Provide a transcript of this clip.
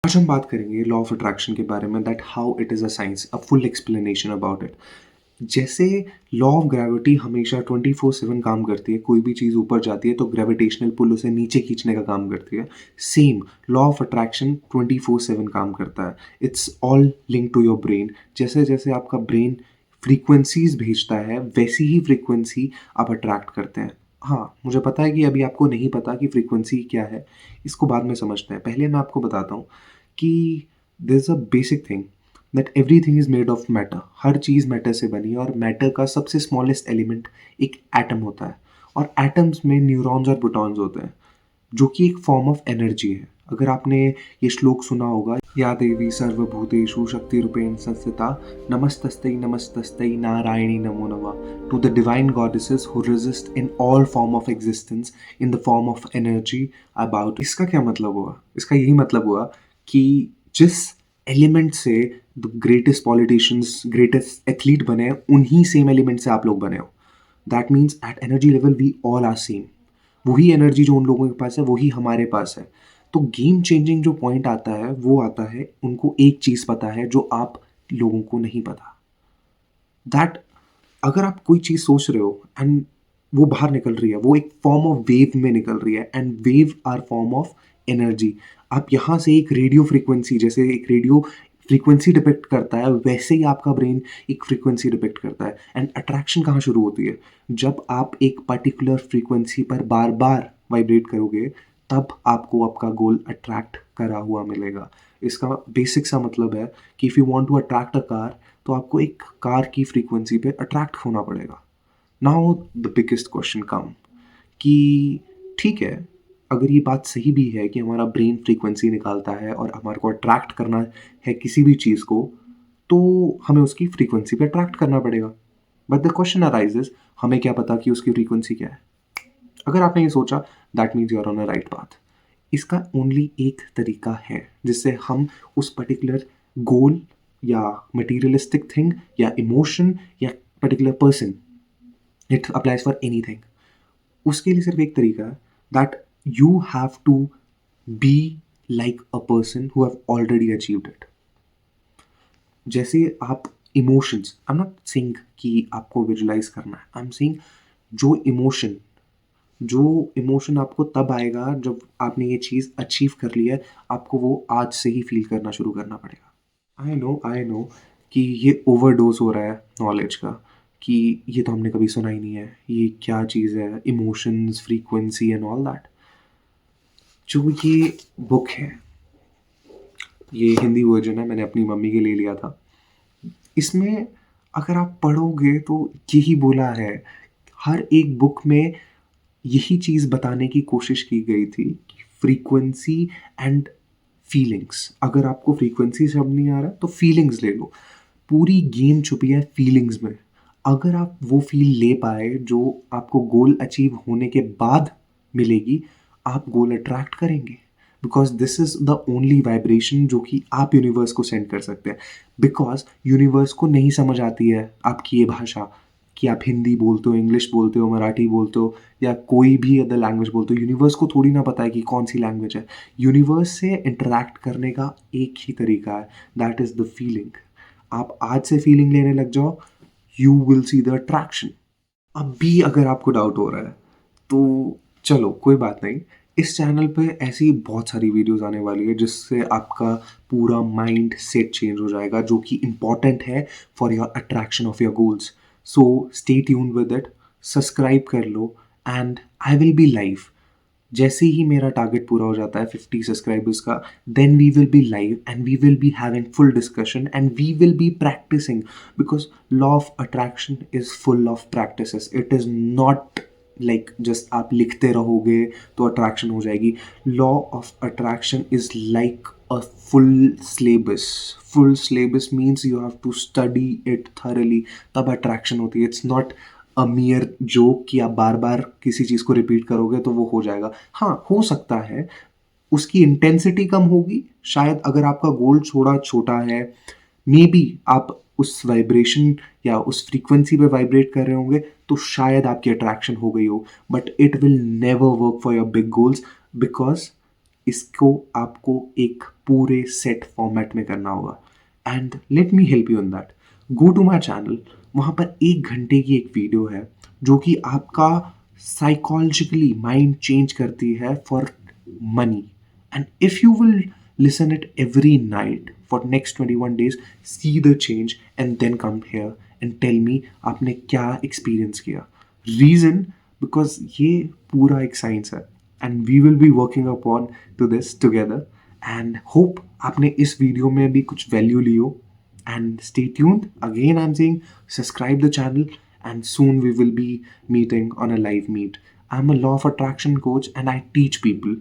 आज हम बात करेंगे लॉ ऑफ अट्रैक्शन के बारे में, that how it is a science, a full explanation about it. जैसे लॉ ऑफ ग्रेविटी हमेशा 24/7 काम करती है, कोई भी चीज़ ऊपर जाती है तो ग्रेविटेशनल पुल उसे नीचे खींचने का काम करती है। सेम लॉ ऑफ अट्रैक्शन 24/7 काम करता है। It's all link to your brain. जैसे जैसे आपका ब्रेन फ्रीक्वेंसीज भेजता है, वैसी ही फ्रीक्वेंसी आप अट्रैक्ट करते हैं। हाँ, मुझे पता है कि अभी आपको नहीं पता कि फ्रीक्वेंसी क्या है, इसको बाद में समझते हैं। पहले मैं आपको बताता हूँ कि there is a basic thing that everything is made of matter. हर चीज़ मैटर से बनी है और मैटर का सबसे स्मॉलेस्ट एलिमेंट एक एटम होता है। और एटम्स में न्यूरॉन्स और प्रोटॉन्स होते हैं, जो कि एक फॉर्म ऑफ एनर्जी है। अगर आपने ये श्लोक सुना होगा, या देवी सर्वभूतेषु शक्तिरूपेण संस्थिता, नमस्तस्यै नमस्तस्यै नारायणी नमो नमः, to the divine goddesses who resist in all form of existence in the form of energy about. इसका क्या मतलब हुआ? इसका यही मतलब हुआ कि जिस एलिमेंट से the greatest politicians, greatest athlete बने हैं, उन्हीं सेम एलिमेंट से आप लोग बने हो। That means at energy level we all are same. वही एनर्जी जो उन लोगों के पास है वही हमारे पास है। तो गेम चेंजिंग जो पॉइंट आता है वो आता है, उनको एक चीज़ पता है जो आप लोगों को नहीं पता। दैट अगर आप कोई चीज़ सोच रहे हो एंड वो बाहर निकल रही है, वो एक फॉर्म ऑफ वेव में निकल रही है, and wave are form of energy. आप यहाँ से एक रेडियो फ्रीक्वेंसी, जैसे एक रेडियो फ्रीक्वेंसी डिपेक्ट करता है, वैसे ही आपका ब्रेन एक फ्रीक्वेंसी डिपेक्ट करता है। एंड अट्रैक्शन कहाँ शुरू होती है? जब आप एक पर्टिकुलर फ्रीक्वेंसी पर बार बार वाइब्रेट करोगे, तब आपको आपका गोल अट्रैक्ट करा हुआ मिलेगा। इसका बेसिक सा मतलब है कि if you want to attract a car, तो आपको एक कार की फ्रीक्वेंसी पे अट्रैक्ट होना पड़ेगा। नाउ द बिगेस्ट क्वेश्चन कम कि ठीक है, अगर ये बात सही भी है कि हमारा ब्रेन फ्रीक्वेंसी निकालता है और हमारे को अट्रैक्ट करना है किसी भी चीज़ को, तो हमें उसकी फ्रीक्वेंसी पे अट्रैक्ट करना पड़ेगा। बट द क्वेश्चन अराइजेस, हमें क्या पता कि उसकी फ्रीक्वेंसी क्या है? अगर आपने ये सोचा, that means you are on a right path. इसका ओनली एक तरीका है जिससे हम उस पर्टिकुलर गोल या मटेरियलिस्टिक थिंग या इमोशन या particular person, it applies for anything, उसके लिए सिर्फ एक तरीका है, that you have to be like a person who have already achieved it. जैसे आप emotions, I am not saying कि आपको विजुलाइज करना है, आई एम सेइंग जो इमोशन आपको तब आएगा जब आपने ये चीज़ अचीव कर ली है, आपको वो आज से ही फील करना शुरू करना पड़ेगा। आई नो कि ये ओवरडोज हो रहा है नॉलेज का, कि ये तो हमने कभी सुना ही नहीं है, ये क्या चीज़ है emotions, frequency and all that. जो ये बुक है, ये हिंदी वर्जन है, मैंने अपनी मम्मी के लिए लिया था। इसमें अगर आप पढ़ोगे तो यही बोला है, हर एक बुक में यही चीज़ बताने की कोशिश की गई थी कि फ्रीक्वेंसी एंड फीलिंग्स। अगर आपको फ्रीक्वेंसी शब्द नहीं आ रहा तो फीलिंग्स ले लो। पूरी गेम छुपी है फीलिंग्स में। अगर आप वो फील ले पाए जो आपको गोल अचीव होने के बाद मिलेगी, आप गोल अट्रैक्ट करेंगे। Because this is the only vibration जो कि आप यूनिवर्स को सेंड कर सकते हैं। बिकॉज यूनिवर्स को नहीं समझ आती है आपकी ये भाषा, कि आप हिंदी बोलते हो, इंग्लिश बोलते हो, मराठी बोलते हो या कोई भी अदर लैंग्वेज बोलते हो। यूनिवर्स को थोड़ी ना पता है कि कौन सी लैंग्वेज है। यूनिवर्स से इंटरैक्ट करने का एक ही तरीका है, दैट इज़ द फीलिंग। आप आज से फीलिंग लेने लग जाओ, you will see the attraction. अब भी अगर आपको डाउट हो रहा है तो चलो कोई बात नहीं, इस चैनल पे ऐसी बहुत सारी वीडियोस आने वाली है जिससे आपका पूरा माइंड सेट चेंज हो जाएगा, जो कि इम्पॉर्टेंट है for your attraction of your goals. So stay tuned with it, subscribe कर लो, and I will be live जैसे ही मेरा टारगेट पूरा हो जाता है 50 सब्सक्राइबर्स का। Then we will be live and we will be having full discussion and we will be practising, because law of attraction is full of practices. It is not like just आप लिखते रहोगे तो attraction हो जाएगी। Law of attraction is like a full syllabus means you have to study it thoroughly, तब attraction होती है। It's not a मियर joke कि आप बार बार किसी चीज़ को रिपीट करोगे तो वो हो जाएगा। हाँ, हो सकता है उसकी इंटेंसिटी कम होगी शायद, अगर आपका गोल थोड़ा छोटा है, मे बी आप उस वाइब्रेशन या उस फ्रीक्वेंसी पे वाइब्रेट कर रहे होंगे तो शायद आपकी अट्रैक्शन हो गई हो। But it will never work for your big goals, because इसको आपको एक पूरे सेट फॉर्मेट में करना होगा। And let me help you in that. Go to my channel, वहाँ पर 1 घंटे की एक वीडियो है जो कि आपका साइकोलॉजिकली माइंड चेंज करती है for money. And if you will listen it every night for next 21 days, see the change and then come here and tell me आपने क्या experience किया। Reason, because ये पूरा एक science है and we will be working upon to this together and hope आपने इस video में भी कुछ value ली हो। And stay tuned, again I'm saying subscribe the channel and soon we will be meeting on a live meet। I'm a law of attraction coach and I teach people